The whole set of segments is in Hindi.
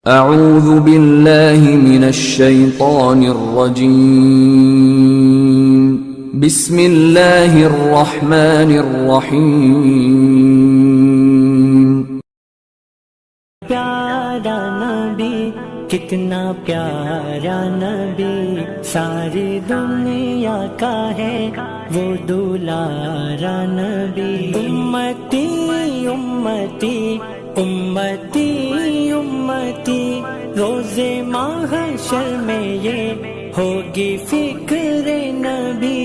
अऊज़ु बिल्लाहि मिनश शैतानिर रजीम। बिस्मिल्लाहिर रहमानिर रहीम। प्यारा नबी, कितना प्यारा नबी, सारी दुनिया का है वो दुलारा नबी। उम्मती उम्मती उम्मती उम्मती, रोज़े महशर में ये होगी फिक्र नबी।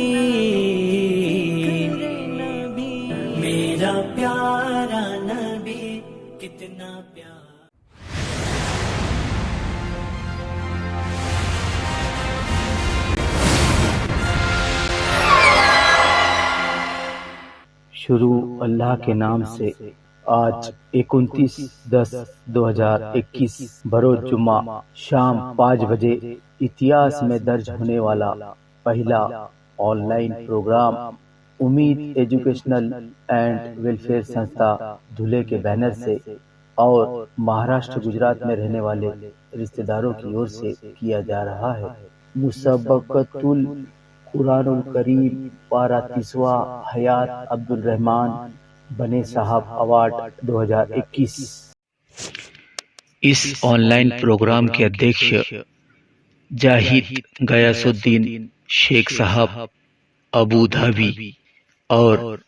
मेरा प्यारा नबी, कितना प्यारा। शुरू अल्लाह के नाम से। आज 29/10/2021 बरोज जुम्मा शाम 5 बजे इतिहास में दर्ज होने वाला पहला ऑनलाइन प्रोग्राम उम्मीद एजुकेशनल एंड वेलफेयर संस्था धुले के बैनर से और महाराष्ट्र गुजरात में रहने वाले रिश्तेदारों की ओर से किया जा रहा है। मुसब्बक़तुल कुरानुल करीम पारा 30वां हयात अब्दुल रहमान बने साहब अवार्ड 2021। इस ऑनलाइन प्रोग्राम के अध्यक्ष जाहिद गयासुद्दीन शेख साहब अबू धाबी और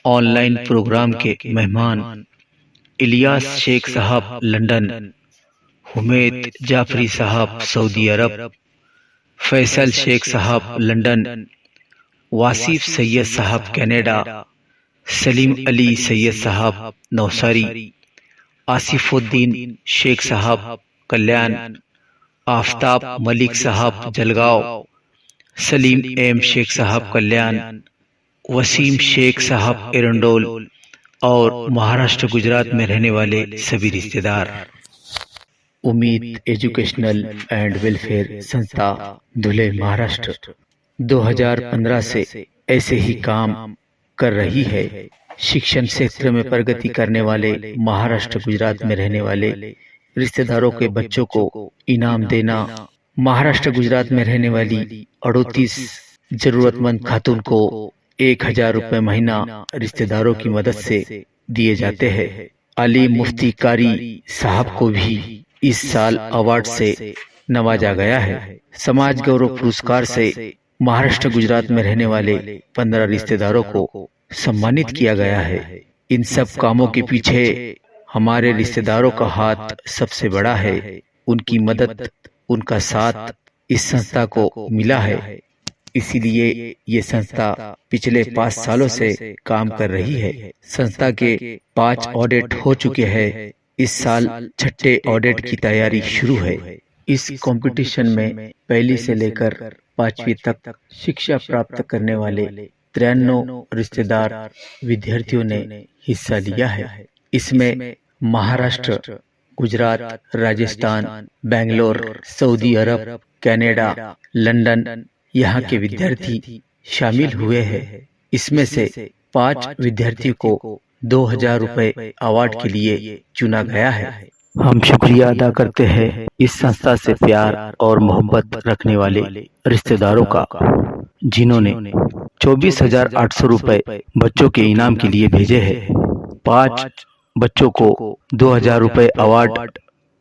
ऑनलाइन प्रोग्राम के मेहमान इलियास शेख साहब लंदन, हुमैद जाफरी साहब सऊदी अरब, फैसल शेख साहब लंदन, वासिफ सैयद साहब कनाडा, सलीम अली सैयद साहब नौसारी, आसिफुद्दीन शेख साहब कल्याण, आफ्ताब मलिक साहब जलगांव, सलीम एम शेख साहब कल्याण, वसीम शेख साहब एरंडोल और महाराष्ट्र गुजरात में रहने वाले सभी रिश्तेदार। उम्मीद एजुकेशनल एंड वेलफेयर संस्था धुले महाराष्ट्र 2015 से ऐसे ही काम कर रही है। शिक्षण क्षेत्र में प्रगति करने वाले महाराष्ट्र गुजरात में रहने वाले रिश्तेदारों के बच्चों को इनाम देना, महाराष्ट्र गुजरात में रहने वाली 38 जरूरतमंद खातून को 1000 रुपये महीना रिश्तेदारों की मदद से दिए जाते हैं। अली मुफ्ती कारी साहब को भी इस साल अवार्ड से नवाजा गया है। समाज गौरव पुरस्कार से महाराष्ट्र गुजरात में रहने वाले 15 रिश्तेदारों को सम्मानित किया गया है। इन सब कामों के पीछे हमारे रिश्तेदारों का हाथ सबसे बड़ा है। उनकी मदद, उनका साथ इस संस्था को मिला है। इसीलिए ये संस्था पिछले 5 सालों से काम कर रही है। संस्था के 5 ऑडिट हो चुके हैं। इस साल 6ठे ऑडिट की तैयारी शुरू है। इस कंपटीशन में पहली से लेकर 5वीं तक शिक्षा प्राप्त करने वाले 93 रिश्तेदार विद्यार्थियों ने हिस्सा लिया है। इसमें महाराष्ट्र, गुजरात, राजस्थान, बेंगलोर, सऊदी अरब, कनाडा, लंदन यहाँ के विद्यार्थी शामिल हुए हैं। इसमें से 5 विद्यार्थियों को 2000 रुपये अवार्ड के लिए चुना गया है। हम शुक्रिया अदा करते हैं इस संस्था से प्यार और मोहब्बत रखने वाले रिश्तेदारों का, जिन्होंने 24,800 रुपये बच्चों के इनाम के लिए भेजे हैं। 5 बच्चों को 2000 रुपये अवार्ड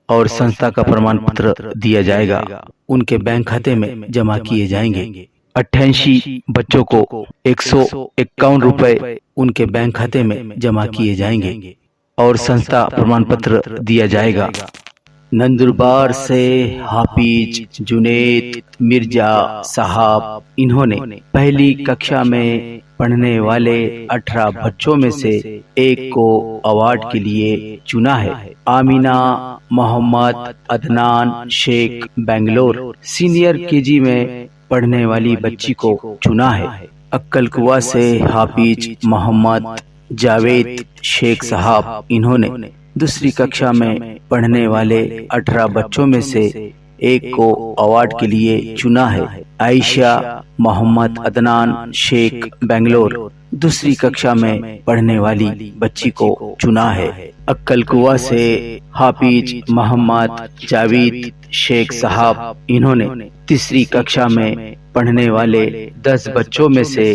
और संस्था का प्रमाण पत्र दिया जाएगा। उनके बैंक खाते में जमा किए जाएंगे। 88 बच्चों को 151 रुपये उनके बैंक खाते में जमा किए जाएंगे और संस्था प्रमाण पत्र दिया जाएगा। नंदुरबार से हाफिज जुनेद मिर्जा साहब, इन्होंने पहली कक्षा में पढ़ने वाले 18 बच्चों में से एक को अवार्ड के लिए चुना है। Amina Mohammad Adnan Sheikh Bangalore senior KG में पढ़ने वाली बच्ची को चुना है। अक्कल कुआ से हाफिज मोहम्मद जावेद शेख साहब, इन्होंने दूसरी कक्षा में पढ़ने वाले 18 बच्चों में से एक को अवार्ड के लिए चुना है। आयशा मोहम्मद अदनान शेख बेंगलोर दूसरी कक्षा में पढ़ने वाली बच्ची को चुना है। अक्कल कुआ से हाफिज मोहम्मद जावेद शेख साहब, इन्होंने तीसरी कक्षा में पढ़ने वाले 10 बच्चों में से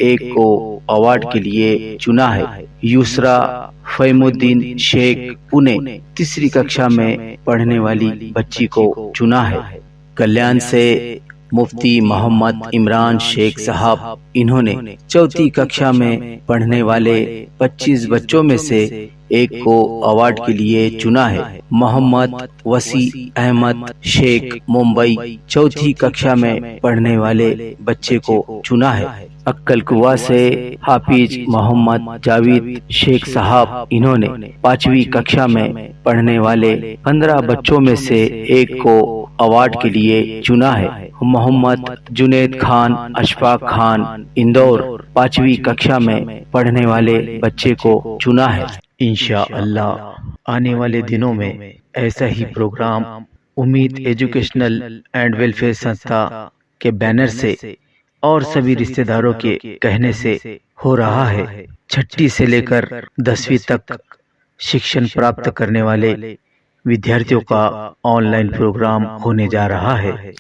एक को अवार्ड के लिए चुना है। यूसरा फहीमुद्दीन शेख पुणे तीसरी कक्षा में पढ़ने वाली बच्ची को चुना है। कल्याण से मुफ्ती मोहम्मद इमरान शेख साहब, इन्होंने चौथी कक्षा में पढ़ने वाले 25 बच्चों में से एक को अवार्ड के लिए चुना है। मोहम्मद वसी अहमद शेख मुंबई चौथी कक्षा में पढ़ने वाले बच्चे को चुना है। अक्कल कुआ से हाफिज मोहम्मद जावेद शेख साहब, इन्होंने 5वीं कक्षा में पढ़ने वाले 15 बच्चों में से एक को अवार्ड के लिए चुना है। मोहम्मद जुनैद खान अशफाक खान इंदौर 5वीं कक्षा में पढ़ने वाले बच्चे को चुना है। इंशाअल्लाह आने वाले दिनों में ऐसा ही प्रोग्राम उम्मीद एजुकेशनल एंड वेलफेयर संस्था के बैनर से और सभी रिश्तेदारों के कहने से हो रहा है। छठी से लेकर 10वीं तक शिक्षण प्राप्त करने वाले विद्यार्थियों का ऑनलाइन प्रोग्राम होने जा रहा है।